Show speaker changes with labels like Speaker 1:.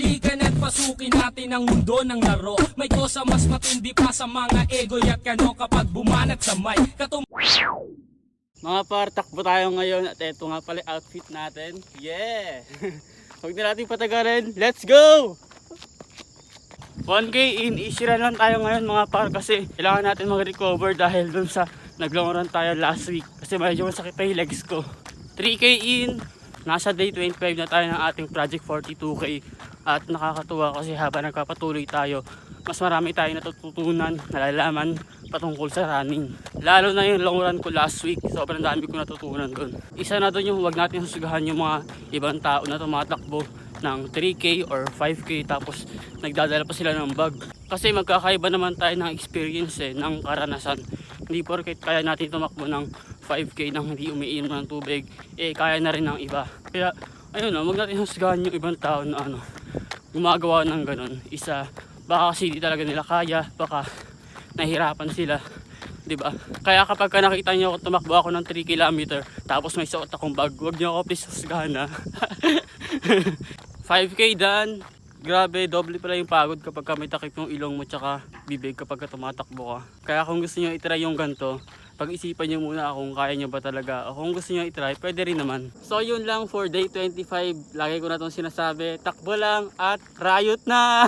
Speaker 1: Halikan at pasukin natin ang mundo ng laro. May kosa mas matindi pa sa mga egoy at kano kapag bumanat sa mic.
Speaker 2: Mga par, takbo tayo ngayon at eto nga pala outfit natin. Yeah! Huwag na natin patagalin. Let's go! 1K in, isira lang tayo ngayon mga par kasi kailangan natin mag-recover dahil dun sa naglong run tayo last week kasi medyo masakit pa yung legs ko. 3K in, nasa day 25 na tayo ng ating Project 42K at nakakatuwa kasi habang nagpapatuloy tayo, mas marami tayong natututunan, nalalaman patungkol sa running. Lalo na yung long run ko last week, sobrang dami ko natutunan doon. Isa na doon yung huwag natin susugahan yung mga ibang tao na tumatakbo ng 3K or 5K tapos nagdadala pa sila ng bag. Kasi magkakaiba naman tayo ng experience ng karanasan. Hindi porket kaya natin tumakbo ng 5K nang hindi umiinom ng tubig, kaya na rin ng iba. Kaya ayun, huwag natin susugahan yung ibang tao na gumagawa ng ganun. Isa, baka kasi hindi talaga nila kaya, baka nahihirapan sila, di ba? Kaya kapag nakita niyo ako tumakbo ako ng 3 km tapos may suot akong bag, huwag niyo ako please susgahan. 5K done. Grabe, doble pala yung pagod kapag may takip yung ilong mo tsaka bibig kapag tumatakbo ka. Kaya kung gusto niyo itry yung ganito, pag-isipan niyo muna kung kaya niyo ba talaga. O kung gusto niyo itry, pwede rin naman. So yun lang for day 25. Lagi ko na itong sinasabi, takbo lang at riot na!